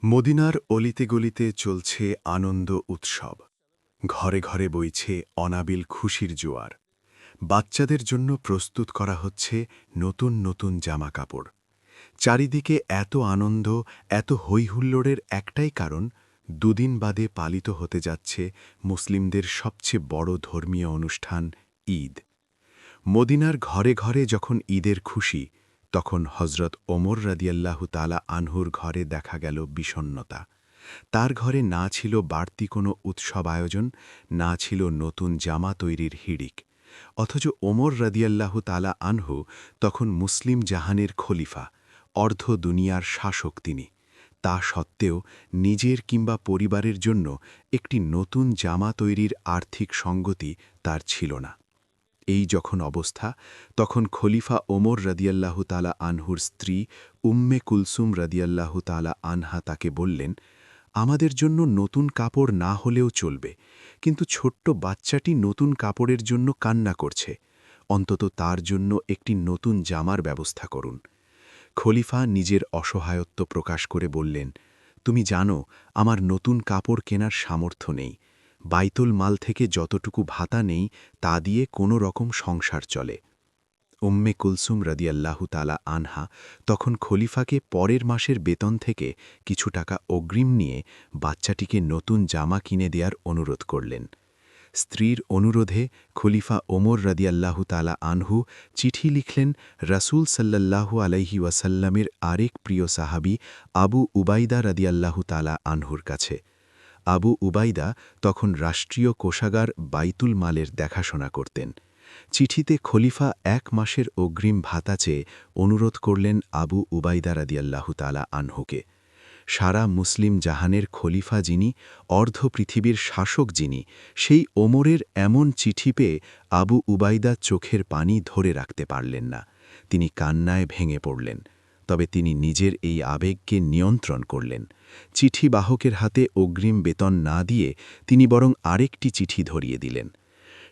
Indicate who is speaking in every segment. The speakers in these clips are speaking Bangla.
Speaker 1: মদিনার অলিতে গলিতে চলছে আনন্দ উৎসব। ঘরে ঘরে বইছে অনাবিল খুশির জোয়ার। বাচ্চাদের জন্য প্রস্তুত করা হচ্ছে নতুন নতুন জামাকাপড়। চারিদিকে এত আনন্দ, এত হৈহুল্লোড়ের একটাই কারণ, দুদিন বাদে পালিত হতে যাচ্ছে মুসলিমদের সবচেয়ে বড় ধর্মীয় অনুষ্ঠান ঈদ। মদিনার ঘরে ঘরে যখন ঈদের খুশি, তখন হজরত ওমর রাদিয়াল্লাহু তাআলা আনহুর ঘরে দেখা গেল বিষণ্ণতা। তার ঘরে না ছিল বাড়তি কোনো উৎসব আয়োজন, না ছিল নতুন জামা তৈরির হিড়িক। অথচ ওমর রাদিয়াল্লাহু তাআলা আনহু তখন মুসলিম জাহানের খলিফা, অর্ধ দুনিয়ার শাসক তিনি। তা সত্ত্বেও নিজের কিংবা পরিবারের জন্য একটি নতুন জামা তৈরির আর্থিক সঙ্গতি তার ছিল না। এই যখন অবস্থা, তখন খলিফা ওমর রাদিয়াল্লাহু তাআলা আনহুর স্ত্রী উম্মে কুলসুম রাদিয়াল্লাহু তাআলা আনহা তাকে বললেন, আমাদের জন্য নতুন কাপড় না হলেও চলবে, কিন্তু ছোট্ট বাচ্চাটি নতুন কাপড়ের জন্য কান্না করছে, অন্তত তার জন্য একটি নতুন জামার ব্যবস্থা করুন। খলিফা নিজের অসহায়ত্ব প্রকাশ করে বললেন, তুমি জানো আমার নতুন কাপড় কেনার সামর্থ্য নেই। বাইতুল মাল থেকে যতটুকু ভাতা নেই তা দিয়ে কোনো রকম সংসার চলে। উম্মে কুলসুম রাদিয়াল্লাহু তাআলা আনহা তখন খলিফাকে পরের মাসের বেতন থেকে কিছু টাকা অগ্রিম নিয়ে বাচ্চাটিকে নতুন জামা কিনে দেওয়ার অনুরোধ করলেন। স্ত্রীর অনুরোধে খলিফা ওমর রাদিয়াল্লাহু তাআলা আনহু চিঠি লিখলেন রাসূল সাল্লাল্লাহু আলাইহি ওয়াসাল্লামের আরেক প্রিয় সাহাবী আবু উবাইদা রাদিয়াল্লাহু তাআলা আনহুর কাছে। আবু উবাইদা তখন রাষ্ট্রীয় কোষাগার বাইতুল মালের দেখাশোনা করতেন। চিঠিতে খলিফা ১ মাসের অগ্রিম ভাতা চেয়ে অনুরোধ করলেন আবু উবাইদা রাদিয়াল্লাহু তাআলা আনহুকে। সারা মুসলিম জাহানের খলিফা যিনি, অর্ধ পৃথিবীর শাসক যিনি, সেই ওমরের এমন চিঠি পেয়ে আবু উবাইদা চোখের পানি ধরে রাখতে পারলেন না। তিনি কান্নায় ভেঙে পড়লেন। তবে তিনি নিজের এই আবেগকে নিয়ন্ত্রণ করলেন। চিঠি বাহকের হাতে অগ্রিম বেতন না দিয়ে তিনি বরং আরেকটি চিঠি ধরিয়ে দিলেন।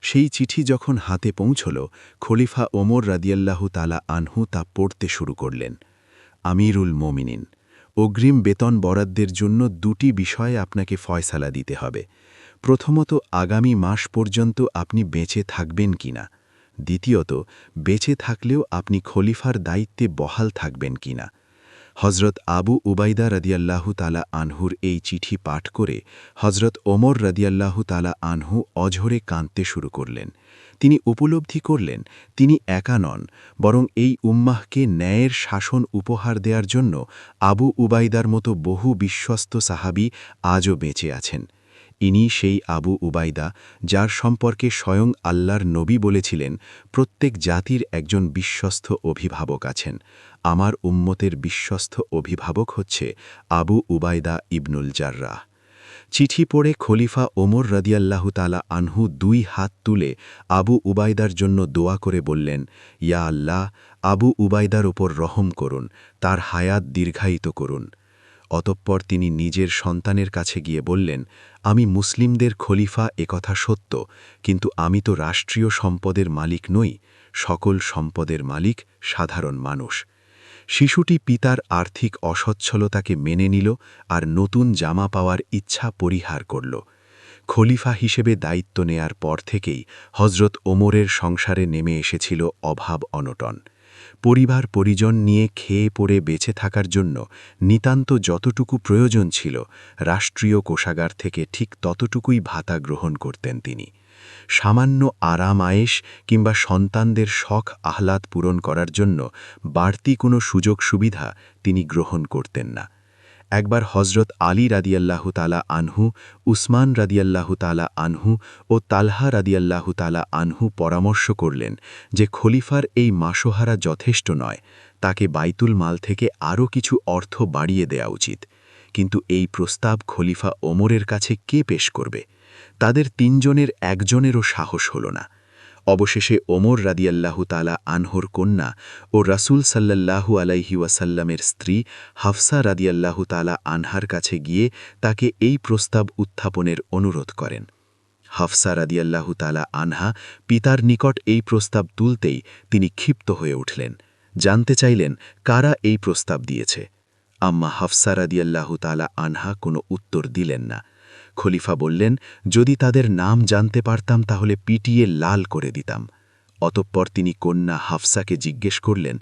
Speaker 1: সেই চিঠি যখন হাতে পৌঁছল, খলিফা ওমর রাদিয়াল্লাহু তাআলা আনহু তা পড়তে শুরু করলেন। আমিরুল মোমিনিন, অগ্রিম বেতন বরাদ্দের জন্য ২টি বিষয়ে আপনাকে ফয়সালা দিতে হবে। প্রথমত, আগামী মাস পর্যন্ত আপনি বেঁচে থাকবেন কিনা। দ্বিতীয়ত, বেঁচে থাকলেও আপনি খলিফার দায়িত্বে বহাল থাকবেন কিনা। হজরত আবু উবাইদা রাদিয়াল্লাহু তাআলা আনহুর এই চিঠি পাঠ করে হজরত ওমর রাদিয়াল্লাহু তাআলা আনহু অঝরে কাঁদতে শুরু করলেন। তিনি উপলব্ধি করলেন তিনি একা নন, বরং এই উম্মাহকে ন্যায়ের শাসন উপহার দেওয়ার জন্য আবু উবাইদার মতো বহু বিশ্বস্ত সাহাবী আজও বেঁচে আছেন। ইনি সেই আবু উবাইদা যার সম্পর্কে স্বয়ং আল্লাহর নবী বলেছিলেন, প্রত্যেক জাতির একজন বিশ্বস্ত অভিভাবক আছেন। আমার উম্মতের বিশ্বস্ত অভিভাবক হচ্ছে আবু উবাইদা ইবনুল জাররাহ। চিঠি পড়ে খলিফা ওমর রাদিয়াল্লাহু তাআলা আনহু ২ হাত তুলে আবু উবাইদার জন্য দোয়া করে বললেন, ইয়া আল্লাহ, আবু উবাইদার ওপর রহম করুন, তার হায়াত দীর্ঘায়িত করুন। অতঃপর তিনি নিজের সন্তানের কাছে গিয়ে বললেন, আমি মুসলিমদের খলিফা একথা সত্য, কিন্তু আমি তো রাষ্ট্রীয় সম্পদের মালিক নই, সকল সম্পদের মালিক সাধারণ মানুষ। শিশুটি পিতার আর্থিক অসচ্ছলতাকে মেনে নিল আর নতুন জামা পাওয়ার ইচ্ছা পরিহার করল। খলিফা হিসেবে দায়িত্ব নেয়ার পর থেকেই হজরত ওমরের সংসারে নেমে এসেছিল অভাব অনটন। পরিবার পরিজন নিয়ে খেয়ে পড়ে বেঁচে থাকার জন্য নিতান্ত যতটুকু প্রয়োজন ছিল, রাষ্ট্রীয় কোষাগার থেকে ঠিক ততটুকুই ভাতা গ্রহণ করতেন তিনি। সামান্য আরাম আয়েশ কিংবা সন্তানদের শখ আহ্লাদ পূরণ করার জন্য বাড়তি কোনো সুযোগ সুবিধা তিনি গ্রহণ করতেন না। একবার হজরত আলী রাদিয়াল্লাহু তাআলা আনহু, উসমান রাদিয়াল্লাহু তাআলা আনহু ও তালহা রাদিয়াল্লাহু তাআলা আনহু পরামর্শ করলেন যে খলিফার এই মাসোহারা যথেষ্ট নয়, তাকে বাইতুল মাল থেকে আরও কিছু অর্থ বাড়িয়ে দেয়া উচিত। কিন্তু এই প্রস্তাব খলিফা ওমরের কাছে কে পেশ করবে? তাদের ৩ জনের একজনেরও সাহস হল না। অবশেষে ওমর রাদিয়াল্লাহু তাআলা আনহুর কন্যা ও রাসূল সাল্লাল্লাহু আলাইহি ওয়াসাল্লামের স্ত্রী হাফসা রাদিয়াল্লাহু তাআলা আনহার কাছে গিয়ে তাকে এই প্রস্তাব উত্থাপনের অনুরোধ করেন। হাফসা রাদিয়াল্লাহু তাআলা আনহা পিতার নিকট এই প্রস্তাব তুলতেই তিনি ক্ষিপ্ত হয়ে উঠলেন। জানতে চাইলেন কারা এই প্রস্তাব দিয়েছে। আম্মা হাফসা রাদিয়াল্লাহু তাআলা আনহা কোনো উত্তর দিলেন না। খলিফা বললেন, যদি তাদের নাম জানতে পারতাম তাহলে পিটিয়ে লাল করে দিতাম। অতঃপর তিনি কন্যা হাফসাকে জিজ্ঞেস করলেন,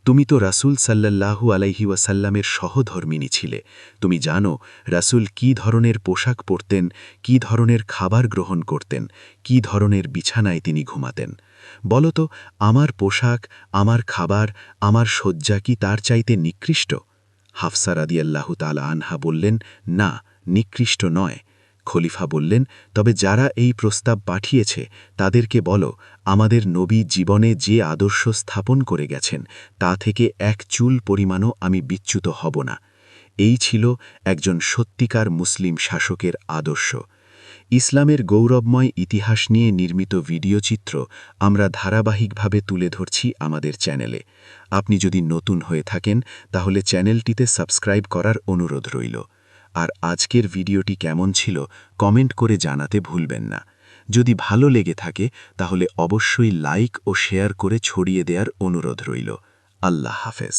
Speaker 1: তুমি তো রাসূল সাল্লাল্লাহু আলাইহি ওয়াসাল্লামের সহধর্মিণী ছিলে, তুমি জানো রাসূল কী ধরনের পোশাক পরতেন, কী ধরনের খাবার গ্রহণ করতেন, কী ধরনের বিছানায় তিনি ঘুমাতেন। বলো তো, আমার পোশাক, আমার খাবার, আমার শয্যা কি তার চাইতে নিকৃষ্ট? হাফসা রাদিয়াল্লাহু তাআলা আনহা বললেন, না, নিকৃষ্ট নয়। খলিফা বললেন, তবে যারা এই প্রস্তাব পাঠিয়েছে তাদেরকে বলো, আমাদের নবী জীবনে যে আদর্শ স্থাপন করে গেছেন তা থেকে এক চুল পরিমাণও আমি বিচ্যুত হব না। এই ছিল একজন সত্যিকার মুসলিম শাসকের আদর্শ। ইসলামের গৌরবময় ইতিহাস নিয়ে নির্মিত ভিডিও চিত্র আমরা ধারাবাহিকভাবে তুলে ধরছি আমাদের চ্যানেলে। আপনি যদি নতুন হয়ে থাকেন তাহলে চ্যানেলটিতে সাবস্ক্রাইব করার অনুরোধ রইল। আর আজকের ভিডিওটি কেমন ছিল কমেন্ট করে জানাতে ভুলবেন না। যদি ভালো লেগে থাকে তাহলে অবশ্যই লাইক ও শেয়ার করে ছড়িয়ে দেওয়ার অনুরোধ রইল। আল্লাহ হাফেজ।